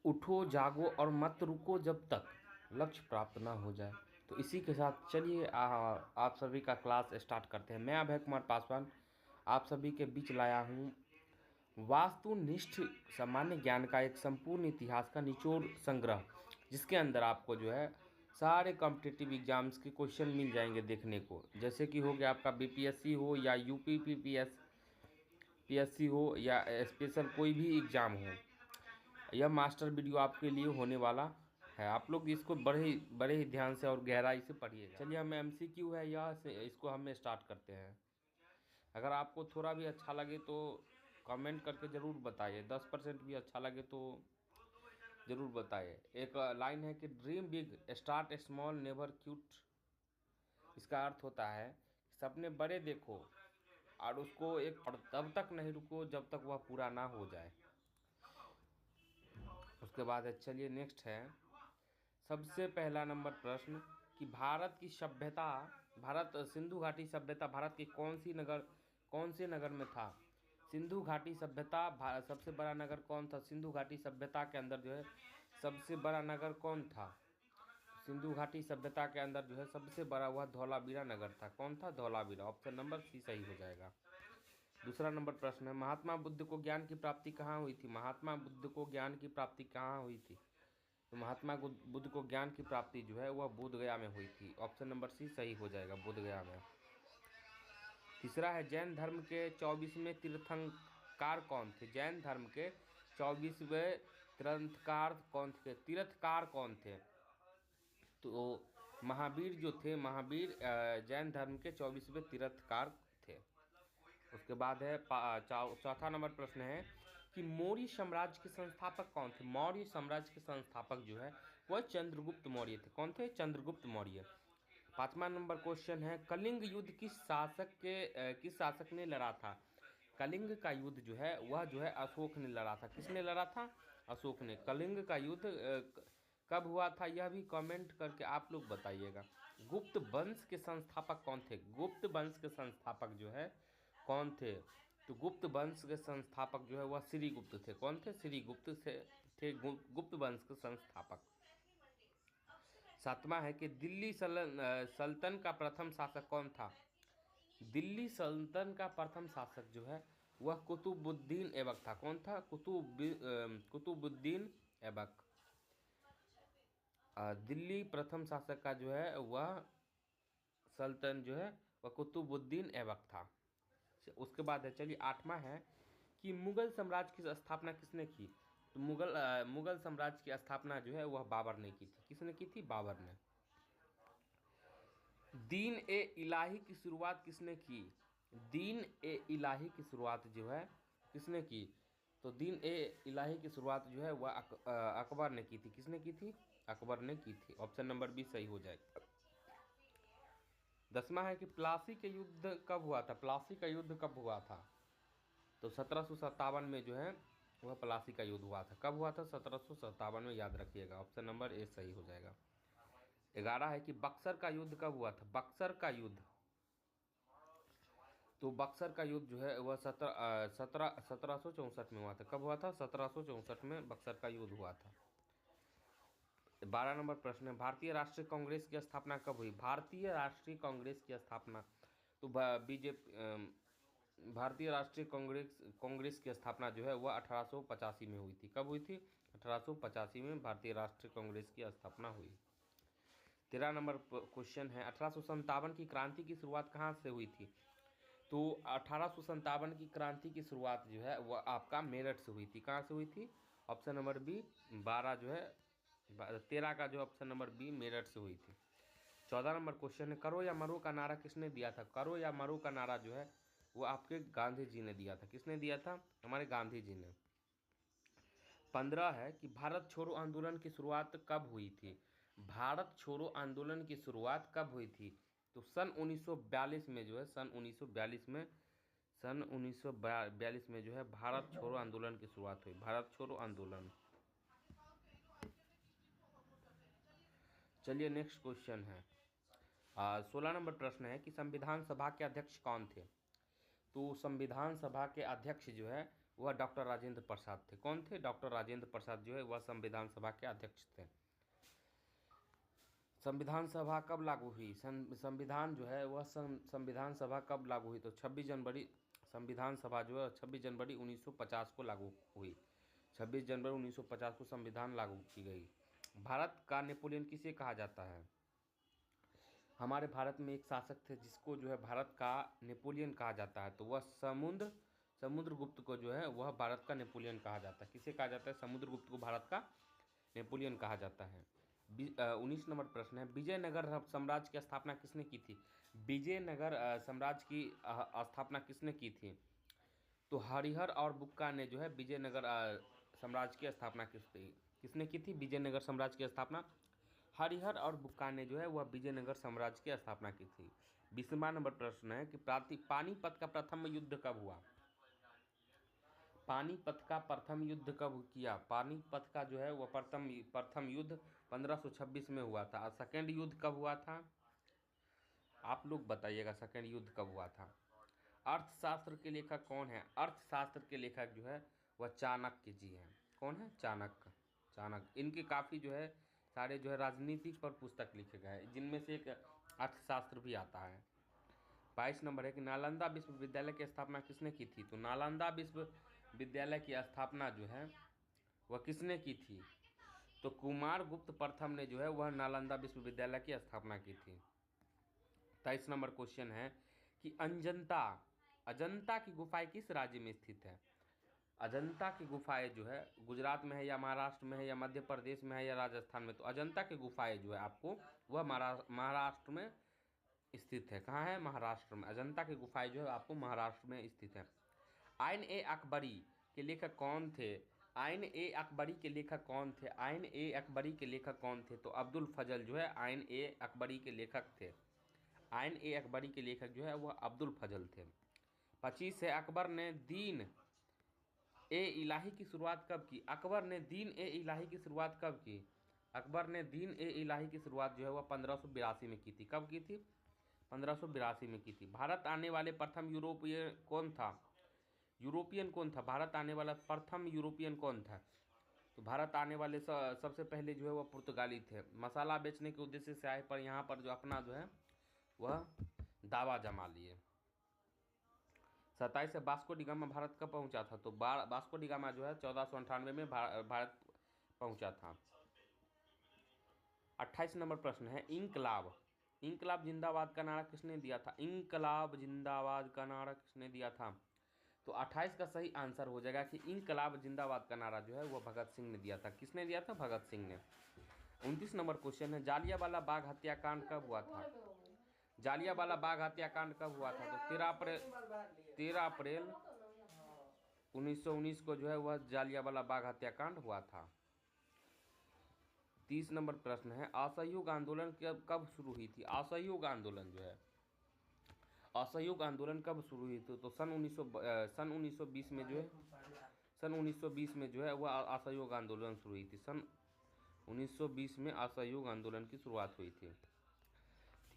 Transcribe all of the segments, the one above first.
उठो जागो और मत रुको जब तक लक्ष्य प्राप्त ना हो जाए। तो इसी के साथ चलिए आप सभी का क्लास स्टार्ट करते हैं। मैं अभय कुमार पासवान आप सभी के बीच लाया हूँ वास्तुनिष्ठ सामान्य ज्ञान का एक संपूर्ण इतिहास का निचोड़ संग्रह, जिसके अंदर आपको जो है सारे कॉम्पिटिटिव एग्जाम्स के क्वेश्चन मिल जाएंगे देखने को। जैसे कि हो गया आपका बीपीएससी हो या पीएससी हो या स्पेशल कोई भी एग्ज़ाम हो, यह मास्टर वीडियो आपके लिए होने वाला है। आप लोग इसको बड़े ही ध्यान से और गहराई से पढ़िएगा। चलिए हम एमसीक्यू है यह से इसको हम स्टार्ट करते हैं। अगर आपको थोड़ा भी अच्छा लगे तो कमेंट करके ज़रूर बताइए, 10% भी अच्छा लगे तो ज़रूर बताइए। एक लाइन है कि dream big start small never cute. इसका अर्थ होता है सपने बड़े देखो और उसको और तब तक नहीं रुको जब तक वह पूरा ना हो जाए। उसके बाद है, चलिए नेक्स्ट है सबसे पहला नंबर प्रश्न कि भारत सिंधु घाटी सभ्यता भारत के कौन से नगर में था। सिंधु घाटी सभ्यता सबसे बड़ा नगर कौन था। सिंधु घाटी सभ्यता के अंदर जो है सबसे बड़ा नगर कौन था। सिंधु घाटी सभ्यता के अंदर जो है सबसे बड़ा वह धौलावीरा नगर था। कौन था? धौलावीरा। ऑप्शन नंबर सी सही हो जाएगा। दूसरा नंबर प्रश्न है महात्मा बुद्ध को ज्ञान की प्राप्ति कहाँ हुई थी। महात्मा बुद्ध को ज्ञान की प्राप्ति कहाँ हुई थी। तो महात्मा बुद्ध को ज्ञान की प्राप्ति जो है वह बोध गया में हुई थी। ऑप्शन नंबर सी सही हो जाएगा, बोध गया में। तीसरा है जैन धर्म के 24वें तीर्थंकर कौन थे। जैन धर्म के 24वें तीर्थकार कौन थे। तो महावीर जो थे, महावीर जैन धर्म के 24वें तीर्थकार थे। उसके बाद है चौथा नंबर प्रश्न है कि मौर्य साम्राज्य के संस्थापक कौन थे। मौर्य साम्राज्य के संस्थापक जो है वह चंद्रगुप्त मौर्य थे। कौन थे? चंद्रगुप्त मौर्य। पांचवा नंबर क्वेश्चन है कलिंग युद्ध किस शासक ने लड़ा था। कलिंग का युद्ध जो है वह जो है अशोक ने लड़ा था। किसने लड़ा था? अशोक ने। कलिंग का युद्ध कब हुआ था यह भी कमेंट करके आप लोग बताइएगा। गुप्त वंश के संस्थापक कौन थे। गुप्त वंश के संस्थापक जो है कौन थे। तो गुप्त वंश के संस्थापक जो है वह श्रीगुप्त थे। कौन थे? श्रीगुप्त थे गुप्त वंश के संस्थापक। सातवां है कि दिल्ली सल्तन का प्रथम शासक कौन था। दिल्ली सल्तन का प्रथम शासक जो है वह कुतुबुद्दीन ऐबक था। कौन था? कुतुबुद्दीन ऐबक। दिल्ली प्रथम शासक का जो है वह सल्तन जो है वह कुतुबुद्दीन ऐबक था। उसके बाद है, चलिए आठवां है कि मुगल साम्राज्य की स्थापना किसने की। तो मुगल साम्राज्य की स्थापना जो है वह बाबर ने की थी। किसने की थी? बाबर ने। दीन ए इलाही की शुरुआत किसने की। दीन ए इलाही की शुरुआत जो है किसने की। तो दीन ए इलाही की शुरुआत जो है वह अकबर ने की थी। किसने की थी? अकबर ने की थी। ऑप्शन नंबर बी सही हो जाएगा। दसवां है कि प्लासी के युद्ध कब हुआ था। प्लासी का युद्ध कब हुआ था। तो 1757 में जो है वह प्लासी का युद्ध हुआ था। कब हुआ था? 1757 में, याद रखिएगा। ऑप्शन नंबर ए सही हो जाएगा। 11 है कि बक्सर का युद्ध कब हुआ था। बक्सर का युद्ध, तो बक्सर का युद्ध जो है वह 1764 में हुआ था। कब हुआ था? 1764 में बक्सर का युद्ध हुआ था। 12 नंबर प्रश्न है भारतीय राष्ट्रीय कांग्रेस की स्थापना कब हुई। भारतीय राष्ट्रीय कांग्रेस की स्थापना, तो बीजेपी भारतीय राष्ट्रीय कांग्रेस की स्थापना जो है वह 1885 में हुई थी। कब हुई थी? 1885 में भारतीय राष्ट्रीय कांग्रेस की स्थापना हुई। 13 नंबर क्वेश्चन है 1857 की क्रांति की शुरुआत कहाँ से हुई थी। तो 1857 की क्रांति की शुरुआत जो है वह आपका मेरठ से हुई थी। कहाँ से हुई थी? ऑप्शन नंबर बी 12 जो है 13 का जो ऑप्शन नंबर बी मेरठ से हुई थी। 14 नंबर क्वेश्चन है करो या मरो का नारा किसने दिया था। करो या मरो का नारा जो है वो आपके गांधी जी ने दिया था। किसने दिया था? हमारे गांधी जी ने। 15 है कि भारत छोड़ो आंदोलन की शुरुआत कब हुई थी। भारत छोड़ो आंदोलन की शुरुआत कब हुई थी। तो सन 1942 में जो है सन 1942 में जो है भारत छोड़ो आंदोलन की शुरुआत हुई। भारत छोड़ो आंदोलन। चलिए नेक्स्ट क्वेश्चन है 16 नंबर प्रश्न है कि संविधान सभा के अध्यक्ष कौन थे। तो संविधान सभा के अध्यक्ष जो है वह डॉक्टर राजेंद्र प्रसाद थे। कौन थे? डॉक्टर राजेंद्र प्रसाद जो है वह संविधान सभा के अध्यक्ष थे। संविधान सभा कब लागू हुई? संविधान जो है वह संविधान सभा कब लागू हुई? तो 26 जनवरी, संविधान सभा जो है 26 जनवरी 1950 को लागू हुई। 26 जनवरी 1950 को संविधान लागू की गई। भारत का नेपोलियन किसे कहा जाता है? हमारे भारत में एक शासक थे जिसको जो है भारत का नेपोलियन कहा जाता है, तो वह समुद्रगुप्त को जो है वह भारत का नेपोलियन कहा जाता है। किसे कहा जाता है? समुद्रगुप्त को भारत का नेपोलियन कहा जाता है। 19 नंबर प्रश्न है, विजयनगर साम्राज्य की स्थापना किसने की थी? विजयनगर साम्राज्य की स्थापना किसने की थी? तो हरिहर और बुक्का ने जो है विजयनगर साम्राज्य की स्थापना किसने की थी? विजयनगर साम्राज्य की स्थापना हरिहर और बुक्का ने जो है वह विजयनगर साम्राज्य की स्थापना की थी। 20वां नंबर प्रश्न है कि पानीपत का प्रथम युद्ध कब हुआ? पानीपत का प्रथम युद्ध कब किया? पानीपत का जो है वह प्रथम युद्ध 1526 में हुआ था। और सेकेंड युद्ध कब हुआ था? आप लोग बताइएगा, सेकेंड युद्ध कब हुआ था? अर्थशास्त्र के लेखक कौन है? अर्थशास्त्र के लेखक जो है वह चाणक्य जी हैं। कौन है? चाणक्य। इनके काफ़ी जो है सारे जो है राजनीतिक पर पुस्तक लिखे गए हैं, जिनमें से एक अर्थशास्त्र भी आता है। 22 नंबर है कि नालंदा विश्वविद्यालय की स्थापना किसने की थी? तो नालंदा विश्वविद्यालय की स्थापना जो है वह किसने की थी? तो कुमारगुप्त प्रथम ने जो है वह नालंदा विश्वविद्यालय की स्थापना की थी। 23 नंबर क्वेश्चन है कि अजंता की गुफाएं किस राज्य में स्थित है? अजंता की गुफाएं जो है गुजरात में है या महाराष्ट्र में है या मध्य प्रदेश में है या राजस्थान में? तो अजंता की गुफाएं जो है आपको वह महाराष्ट्र में स्थित है। कहाँ है? महाराष्ट्र में। अजंता की गुफाएं जो है आपको महाराष्ट्र में स्थित है। आइन ए अकबरी के लेखक कौन थे? आइन ए अकबरी के लेखक कौन थे? आइन ए अकबरी के लेखक कौन थे? तो अब्दुल फजल जो है आइन ए अकबरी के लेखक थे। आइन ए अकबरी के लेखक जो है वह अब्दुल फजल थे। 25 है, अकबर ने दीन ए इलाही की शुरुआत कब की? अकबर ने दीन ए इलाही की शुरुआत कब की? अकबर ने दीन ए इलाही की शुरुआत जो है वह 1582 में की थी। कब की थी? 1582 में की थी। भारत आने वाले प्रथम यूरोपीय कौन था? यूरोपियन कौन था? भारत आने वाला प्रथम यूरोपियन कौन था? तो भारत आने वाले सबसे पहले जो है वह पुर्तगाली थे। मसाला बेचने के उद्देश्य से आए, पर यहाँ पर जो अपना जो है वह दावा जमा लिए। 27 से वास्को डी गामा भारत कब पहुंचा था? तो वास्को डी गामा जो है 1498 में भारत पहुंचा था। 28 नंबर प्रश्न है, इंकलाब जिंदाबाद का नारा किसने दिया था? इंकलाब जिंदाबाद का नारा किसने दिया था? तो 28 का सही आंसर हो जाएगा कि इंकलाब जिंदाबाद का नारा जो है वह भगत सिंह ने दिया था। किसने दिया था? भगत सिंह ने। 29 नंबर क्वेश्चन है, जालियांवाला बाग हत्याकांड कब हुआ था? जालियांवाला बाग हत्याकांड कब हुआ था? तो 13 अप्रैल 1919 को जो है वह जालियांवाला बाग हत्याकांड हुआ था। 30 नंबर प्रश्न है, असहयोग आंदोलन कब शुरू हुई थी? असहयोग आंदोलन जो है असहयोग आंदोलन कब शुरू हुई थी? तो सन 1920 में जो है सन 1920 में जो है वह असहयोग आंदोलन शुरू हुई थी। सन 1920 में असहयोग आंदोलन की शुरुआत हुई थी।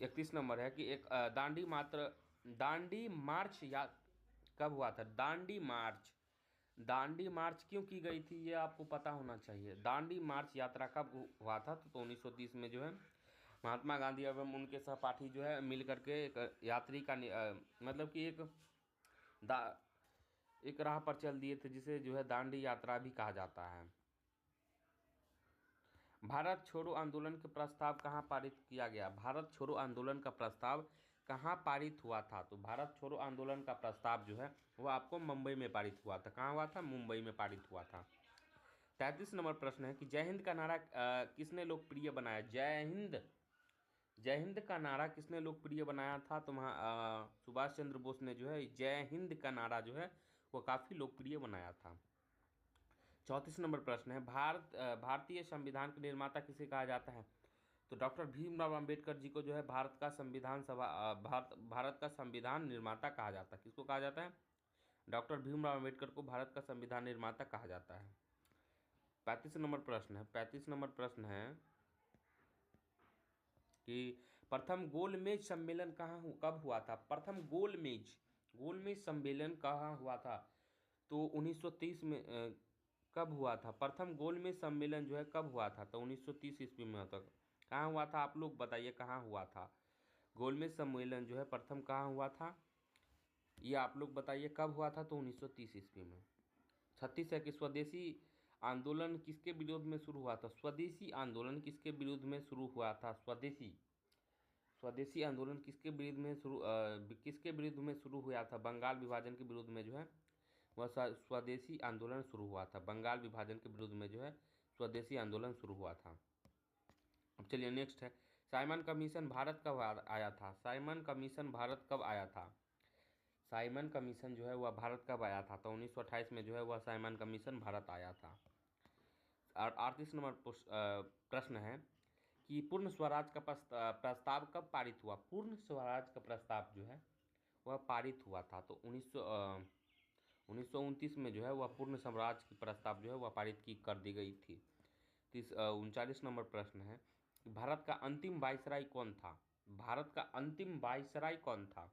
31 नंबर है कि एक दांडी मार्च या कब हुआ था? दांडी मार्च क्यों की गई थी ये आपको पता होना चाहिए। दांडी मार्च यात्रा कब हुआ था? तो 1930 में जो है महात्मा गांधी एवं उनके सहपाठी जो है मिल करके एक यात्री का मतलब कि एक राह पर चल दिए थे, जिसे जो है दांडी यात्रा भी कहा जाता है। भारत छोड़ो आंदोलन के प्रस्ताव कहाँ पारित किया गया? भारत छोड़ो आंदोलन का प्रस्ताव कहाँ पारित हुआ था? तो भारत छोड़ो आंदोलन का प्रस्ताव जो है वो आपको मुंबई में पारित हुआ था। कहाँ हुआ था? मुंबई में पारित हुआ था। 33 नंबर प्रश्न है कि जय हिंद का नारा किसने लोकप्रिय बनाया? जय हिंद का नारा किसने लोकप्रिय बनाया था? तो सुभाष चंद्र बोस ने जो है जय हिंद का नारा जो है वो काफ़ी लोकप्रिय बनाया था। 34 नंबर प्रश्न है, भारतीय संविधान के निर्माता किसे कहा जाता है? तो डॉक्टर भीमराव अंबेडकर जी को जो है भारत का संविधान निर्माता कहा जाता है। किसको कहा जाता है? डॉक्टर भीमराव अंबेडकर को भारत का संविधान निर्माता कहा जाता है। 35 नंबर प्रश्न है कि प्रथम गोलमेज सम्मेलन कब हुआ था? प्रथम गोलमेज सम्मेलन कहाँ हुआ था? तो 1930 में कब हुआ था प्रथम गोलमेज सम्मेलन जो है, कब हुआ था? तो 1930 ईस्वी में होता। कहाँ हुआ था आप लोग बताइए, कहाँ हुआ था गोलमेज सम्मेलन जो है प्रथम, कहाँ हुआ था ये आप लोग बताइए, कब हुआ था? तो 1930 ईस्वी में। 36 है कि स्वदेशी आंदोलन किसके विरोध में शुरू हुआ था? स्वदेशी आंदोलन किसके विरोध में शुरू हुआ था? स्वदेशी आंदोलन किसके विरुद्ध में शुरू हुआ था? बंगाल विभाजन के विरुद्ध में जो है वह स्वदेशी आंदोलन शुरू हुआ था। बंगाल विभाजन के विरुद्ध में जो है स्वदेशी आंदोलन शुरू हुआ था। अब चलिए नेक्स्ट है, साइमन कमीशन भारत कब आया था? साइमन कमीशन भारत कब आया था? साइमन कमीशन जो है वह भारत कब आया था? तो 1928 में जो है वह साइमन कमीशन भारत आया था। और 38 नंबर प्रश्न है कि पूर्ण स्वराज का प्रस्ताव कब पारित हुआ? पूर्ण स्वराज का प्रस्ताव जो है वह पारित हुआ था। तो 1929 में जो है वह पूर्ण स्वराज की प्रस्ताव जो है वह पारित की कर दी गई थी। 39 नंबर प्रश्न है कि भारत का अंतिम वायसराय कौन था? भारत का अंतिम वायसराय कौन था?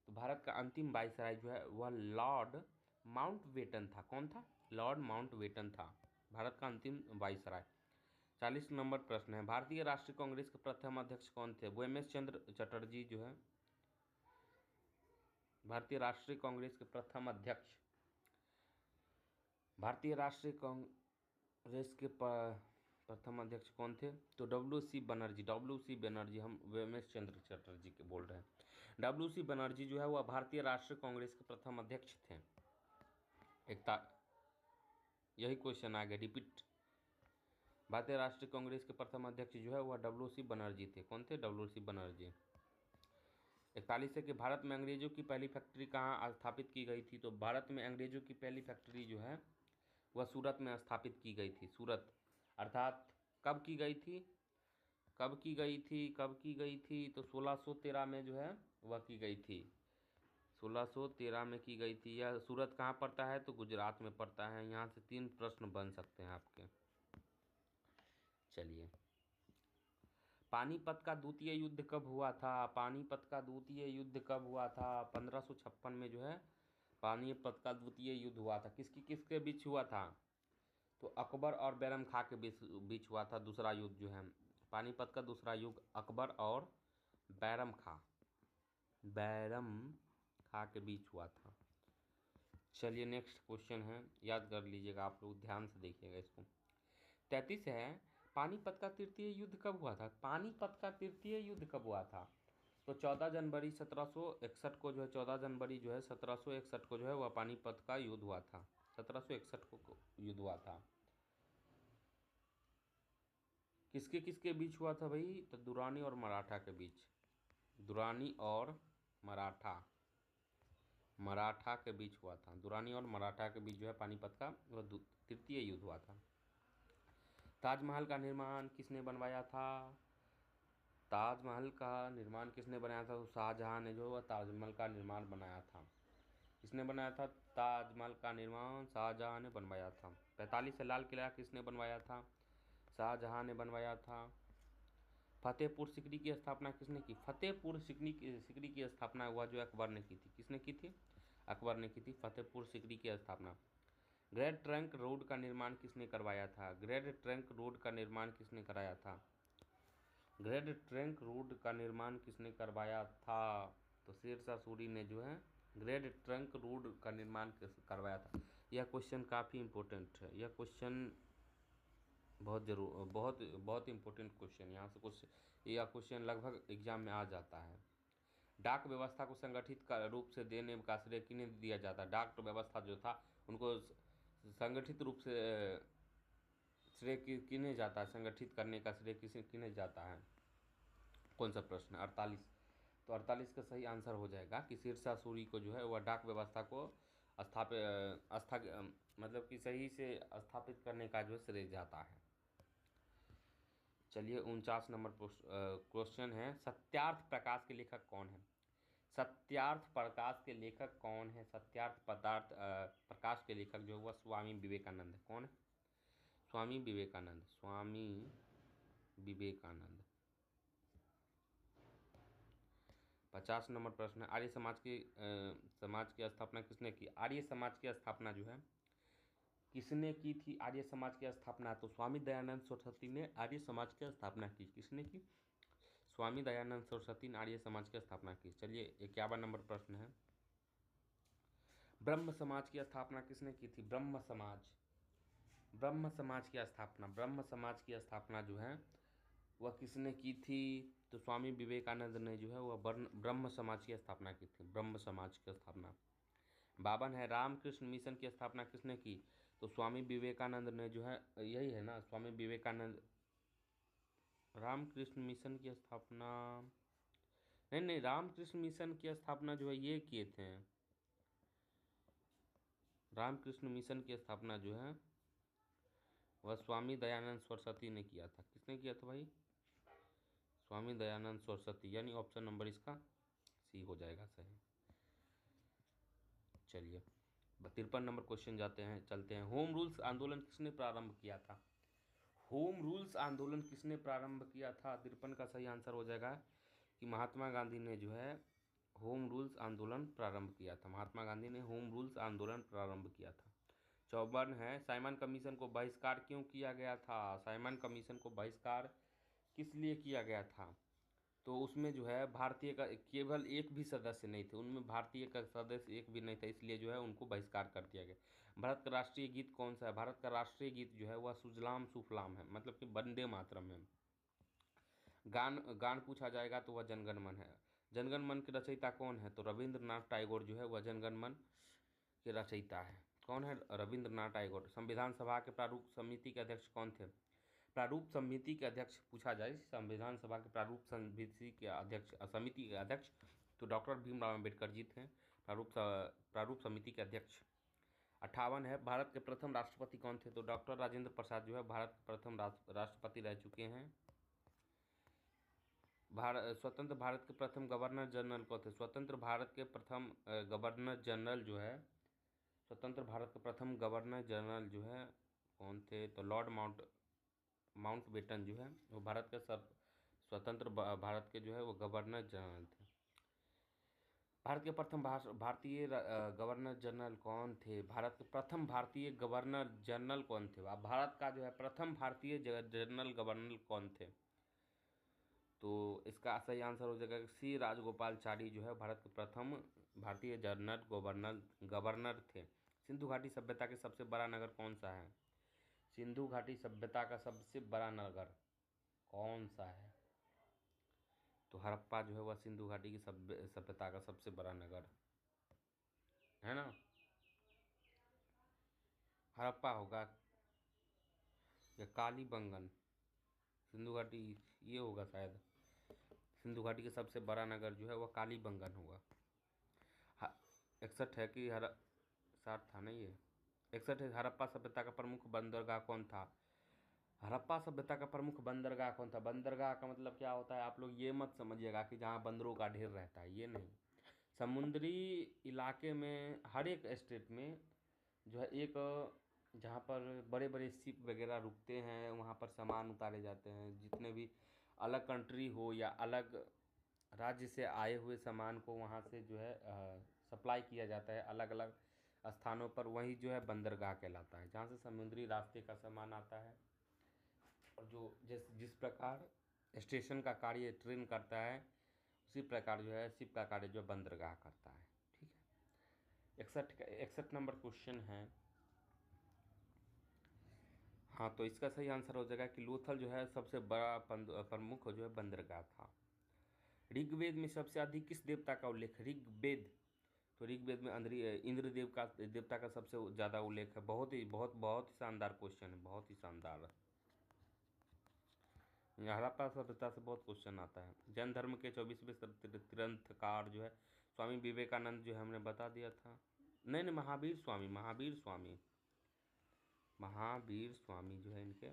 तो भारत का अंतिम वायसराय जो है वह लॉर्ड माउंटबेटन था। कौन था? लॉर्ड माउंटबेटन था भारत का अंतिम वायसराय। 40 नंबर प्रश्न है, भारतीय राष्ट्रीय कांग्रेस के प्रथम अध्यक्ष कौन थे? एम.एस. चंद्र चटर्जी जो है भारतीय राष्ट्रीय कांग्रेस के प्रथम अध्यक्ष। भारतीय राष्ट्रीय कांग्रेस के प्रथम अध्यक्ष कौन थे? तो डब्ल्यू.सी. बनर्जी, हम एम.एस. चंद्र चटर्जी के बोल रहे हैं। डब्ल्यू.सी. बनर्जी जो है वह भारतीय राष्ट्रीय कांग्रेस के प्रथम अध्यक्ष थे। यही क्वेश्चन आ गया रिपीट। भारतीय राष्ट्रीय कांग्रेस के प्रथम अध्यक्ष जो है वह डब्ल्यू.सी. बनर्जी थे। कौन थे? डब्ल्यू.सी. बनर्जी। 41 है कि भारत में अंग्रेजों की पहली फैक्ट्री कहाँ स्थापित की गई थी? तो भारत में अंग्रेजों की पहली फैक्ट्री जो है वह सूरत में स्थापित की गई थी। सूरत, अर्थात कब की गई थी? तो 1613 में जो है वह की गई थी। 1613 में की गई थी। यह सूरत कहाँ पड़ता है? तो गुजरात में पड़ता है। यहाँ से 3 प्रश्न बन सकते हैं आपके। चलिए, पानीपत का द्वितीय युद्ध कब हुआ था? पानीपत का द्वितीय युद्ध कब हुआ था? 1556 में जो है पानीपत का द्वितीय युद्ध हुआ था। किसके बीच हुआ था? तो अकबर और बैरम खां के बीच हुआ था दूसरा युद्ध जो है। पानीपत का दूसरा युद्ध अकबर और बैरम खां के बीच हुआ था। चलिए नेक्स्ट क्वेश्चन है, याद कर लीजिएगा आप लोग, ध्यान से देखिएगा इसको। 33 है, पानीपत का तृतीय युद्ध कब हुआ था? पानीपत का तृतीय युद्ध कब हुआ था? तो 14 जनवरी 1761 को जो है 14 जनवरी जो है 1761 को जो है वह पानीपत का युद्ध हुआ था। 1761 को युद्ध हुआ था। किसके बीच हुआ था भाई? तो दुरानी और मराठा के बीच। दुरानी और मराठा के बीच हुआ था। दुरानी और मराठा के बीच जो है पानीपत का वह तृतीय युद्ध हुआ था। ताजमहल का निर्माण किसने बनवाया था? ताजमहल का निर्माण किसने बनाया था? तो शाहजहां ने जो ताजमहल का निर्माण बनाया था। किसने बनाया था? ताजमहल का निर्माण शाहजहां ने बनवाया था। 45 से लाल किला किसने बनवाया था? शाहजहां ने बनवाया था। फतेहपुर सीकरी की स्थापना किसने की? फतेहपुर सीकरी की स्थापना हुआ जो अकबर ने की थी। किसने की थी? अकबर ने की थी फतेहपुर सीकरी की स्थापना। ग्रेट ट्रंक रोड का निर्माण किसने करवाया था? ग्रेट ट्रंक रोड का निर्माण किसने कराया था? ग्रेट ट्रंक रोड का निर्माण किसने करवाया था? तो शेरशाह सूरी ने जो है ग्रेट ट्रंक रोड का निर्माण करवाया था। यह क्वेश्चन काफ़ी इम्पोर्टेंट है। यह क्वेश्चन बहुत इम्पोर्टेंट क्वेश्चन यहाँ से यह क्वेश्चन लगभग एग्जाम में आ जाता है। डाक व्यवस्था को संगठित रूप से देने का श्रेय किन्हें दिया जाता है? डाक व्यवस्था जो था उनको संगठित रूप से श्रेय किन्हें जाता है? संगठित करने का श्रेय किन्हें जाता है? कौन सा प्रश्न? 48। तो 48 का सही आंसर हो जाएगा कि शेरशाह सूरी को जो है वह डाक व्यवस्था को मतलब कि सही से स्थापित करने का जो श्रेय जाता है। चलिए 49 नंबर क्वेश्चन है, सत्यार्थ प्रकाश के लेखक कौन है? सत्यार्थ प्रकाश के लेखक कौन है? सत्यार्थ प्रकाश के लेखक जो है वह स्वामी विवेकानंद है। कौन है? स्वामी विवेकानंद। 50 नंबर प्रश्न है, आर्य समाज की स्थापना किसने की? आर्य समाज की स्थापना जो है किसने की थी? आर्य समाज की स्थापना तो स्वामी दयानंद सरस्वती ने आर्य समाज की स्थापना की। किसने की? स्वामी दयानंद सरस्वती ने आर्य समाज की स्थापना की। चलिए 51 नंबर प्रश्न है, ब्रह्म समाज की स्थापना किसने की थी? ब्रह्म समाज की स्थापना जो है वह किसने की थी? तो स्वामी विवेकानंद ने जो है वह ब्रह्म समाज की स्थापना की थी। ब्रह्म समाज की स्थापना। 52 है, रामकृष्ण मिशन की स्थापना किसने की? तो स्वामी विवेकानंद ने जो है, यही है ना, स्वामी विवेकानंद। रामकृष्ण मिशन की स्थापना नहीं, रामकृष्ण मिशन की स्थापना जो है ये किए थे। रामकृष्ण मिशन की स्थापना जो है वह स्वामी दयानंद सरस्वती ने किया था। किसने किया था भाई? स्वामी दयानंद सरस्वती, यानी ऑप्शन नंबर इसका सी हो जाएगा सही। चलिए 53 नंबर क्वेश्चन चलते हैं। होम रूल्स आंदोलन किसने प्रारंभ किया था? होम रूल्स आंदोलन किसने प्रारंभ किया था? 53 का सही आंसर हो जाएगा कि महात्मा गांधी ने जो है होम रूल्स आंदोलन प्रारंभ किया था। महात्मा गांधी ने होम रूल्स आंदोलन प्रारंभ किया था। 54 है, साइमन कमीशन को बहिष्कार क्यों किया गया था? साइमन कमीशन को बहिष्कार किस लिए किया गया था? तो उसमें जो है भारतीय का केवल एक भी सदस्य नहीं थे, उनमें भारतीय का सदस्य एक भी नहीं था, इसलिए जो है उनको बहिष्कार कर दिया गया। भारत का राष्ट्रीय गीत कौन सा है? भारत का राष्ट्रीय गीत जो है वह सुजलाम सुफलाम है, मतलब कि वंदे मातरम है। गान गान पूछा जाएगा तो वह जनगण मन है। जनगण मन के रचयिता कौन है? तो रविंद्रनाथ टैगोर जो है वह जनगण मन के रचयिता है। कौन है? रविंद्रनाथ टैगोर। संविधान सभा के प्रारूप समिति के अध्यक्ष कौन थे? प्रारूप समिति के अध्यक्ष पूछा जाए, संविधान सभा के प्रारूप समिति के अध्यक्ष, समिति के अध्यक्ष तो डॉक्टर भीमराव अम्बेडकर जी थे प्रारूप समिति के अध्यक्ष। 58 है, भारत के प्रथम राष्ट्रपति कौन थे? तो डॉक्टर राजेंद्र प्रसाद जो है भारत के प्रथम राष्ट्रपति रह चुके हैं। स्वतंत्र भारत के प्रथम गवर्नर जनरल कौन थे? स्वतंत्र भारत के प्रथम गवर्नर जनरल जो है, स्वतंत्र भारत के प्रथम गवर्नर जनरल जो है कौन थे? तो लॉर्ड माउंटबेटन जो है वो भारत के स्वतंत्र भारत के जो है वो गवर्नर जनरल थे। भारत के प्रथम भारतीय गवर्नर जनरल कौन थे? भारत के प्रथम भारतीय गवर्नर जनरल कौन थे? अब भारत का जो है प्रथम भारतीय जनरल गवर्नर कौन थे? तो इसका सही आंसर हो जाएगा सी राजगोपालचारी जो है भारत के प्रथम भारतीय जनरल गवर्नर थे। सिंधु घाटी सभ्यता के सबसे बड़ा नगर कौन सा है? सिंधु घाटी सभ्यता का सबसे बड़ा नगर कौन सा है? तो हड़प्पा जो है वह सिंधु घाटी की सभ्यता का सबसे बड़ा नगर है ना, हड़प्पा होगा या कालीबंगन। सिंधु घाटी ये होगा शायद, सिंधु घाटी का सबसे बड़ा नगर जो है वह कालीबंगन होगा। 61 है कि 60 था नहीं ये, 61 है, हड़प्पा सभ्यता का प्रमुख बंदरगाह कौन था? हड़प्पा सभ्यता का प्रमुख बंदरगाह कौन था? बंदरगाह का मतलब क्या होता है, आप लोग ये मत समझिएगा कि जहाँ बंदरों का ढेर रहता है, ये नहीं। समुद्री इलाके में हर एक स्टेट में जो है एक जहाँ पर बड़े बड़े शिप वगैरह रुकते हैं, वहाँ पर सामान उतारे जाते हैं। जितने भी अलग कंट्री हो या अलग राज्य से आए हुए सामान को वहाँ से जो है सप्लाई किया जाता है अलग अलग स्थानों पर, वही जो है बंदरगाह कहलाता है, जहाँ से समुद्री रास्ते का सामान आता है। और जो जिस प्रकार स्टेशन का कार्य ट्रेन करता है, उसी प्रकार जो है शिप का कार्य जो बंदरगाह करता है। ठीक है, 61 नंबर क्वेश्चन है। हाँ, तो इसका सही आंसर हो जाएगा कि लोथल जो है सबसे बड़ा प्रमुख जो है बंदरगाह था। ऋग्वेद में सबसे अधिक किस देवता का उल्लेख? ऋग्वेद, तो ऋग्वेद में इंद्र देवता का सबसे ज़्यादा उल्लेख है। बहुत ही शानदार क्वेश्चन है, बहुत ही शानदार। हड़प्पा सभ्यता से बहुत क्वेश्चन आता है। जैन धर्म के 24वें तीर्थंकर जो है स्वामी विवेकानंद जो है हमने बता दिया था। नहीं, महावीर स्वामी जो है इनके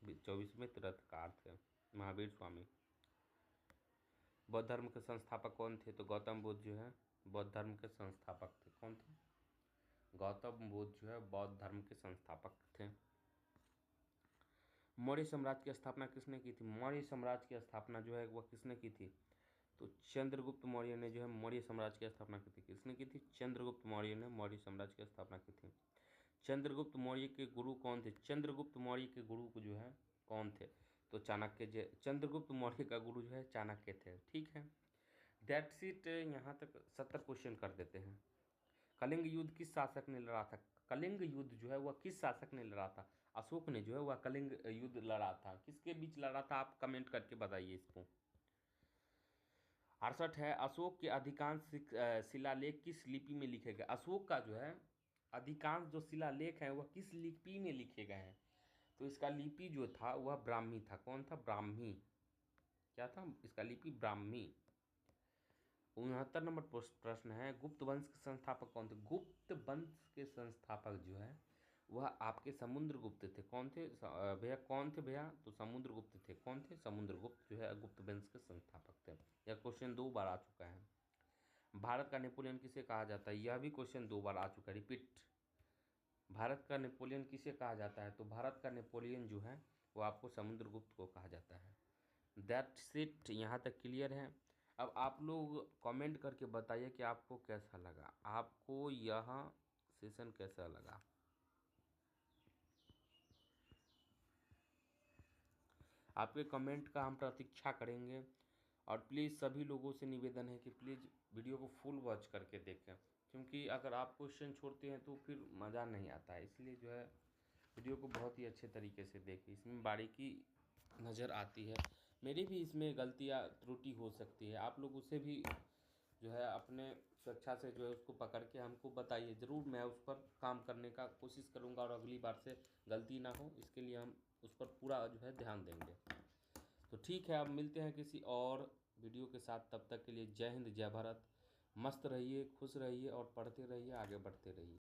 24वें तीर्थंकर थे, महावीर स्वामी। बौद्ध धर्म के संस्थापक कौन थे? तो गौतम बुद्ध जो है बौद्ध धर्म के संस्थापक थे। कौन थे? गौतम बुद्ध जो है बौद्ध धर्म के संस्थापक थे। मौर्य साम्राज्य की स्थापना किसने की थी? मौर्य साम्राज्य की स्थापना जो है वह किसने की थी? तो चंद्रगुप्त मौर्य ने जो है मौर्य साम्राज्य की स्थापना की थी। किसने की थी? चंद्रगुप्त मौर्य ने मौर्य साम्राज्य की स्थापना की थी। चंद्रगुप्त मौर्य के गुरु कौन थे? चंद्रगुप्त मौर्य के गुरु को जो है कौन थे? तो चाणक्य। चंद्रगुप्त मौर्य का गुरु जो है चाणक्य थे। ठीक है, दैट्स इट। यहाँ तक 70 क्वेश्चन कर देते हैं। कलिंग युद्ध किस शासक ने लड़ा था? कलिंग युद्ध जो है वह किस शासक ने लड़ा था? अशोक ने जो है वह कलिंग युद्ध लड़ा था। किसके बीच लड़ा था? आप कमेंट करके बताइए इसको। 68 है, अशोक के अधिकांश शिलालेख किस लिपि में लिखे गए? अशोक का जो है अधिकांश जो शिलालेख हैं वह किस लिपि में लिखे गए हैं? तो इसका लिपि जो था वह ब्राह्मी था। कौन था? ब्राह्मी। क्या था इसका लिपि? ब्राह्मी। 69 नंबर प्रश्न है, गुप्त वंश के संस्थापक कौन थे? गुप्त वंश के संस्थापक जो है वह आपके समुद्रगुप्त थे। कौन थे भैया? कौन थे भैया? तो समुद्रगुप्त थे। कौन थे? समुद्रगुप्त जो है गुप्त वंश के संस्थापक थे। यह क्वेश्चन 2 बार आ चुका है। भारत का नेपोलियन किसे कहा जाता है? यह भी क्वेश्चन 2 बार आ चुका है। रिपीट, भारत का नेपोलियन किसे कहा जाता है? तो भारत का नेपोलियन जो है वो आपको समुद्रगुप्त को कहा जाता है। That's it. यहाँ तक क्लियर है। अब आप लोग कमेंट करके बताइए कि आपको कैसा लगा, आपको यह सेशन कैसा लगा। आपके कमेंट का हम प्रतीक्षा करेंगे। और प्लीज़ सभी लोगों से निवेदन है कि प्लीज़ वीडियो को फुल वॉच करके देखें, क्योंकि अगर आप क्वेश्चन छोड़ते हैं तो फिर मज़ा नहीं आता है। इसलिए जो है वीडियो को बहुत ही अच्छे तरीके से देखें, इसमें बारीकी नज़र आती है। मेरी भी इसमें गलतियाँ त्रुटि हो सकती है, आप लोग उसे भी जो है अपने स्वेच्छा से जो है उसको पकड़ के हमको बताइए। ज़रूर मैं उस पर काम करने का कोशिश करूँगा और अगली बार से गलती ना हो इसके लिए हम उस पर पूरा जो है ध्यान देंगे। तो ठीक है, अब मिलते हैं किसी और वीडियो के साथ। तब तक के लिए जय हिंद, जय भारत। मस्त रहिए, खुश रहिए और पढ़ते रहिए, आगे बढ़ते रहिए।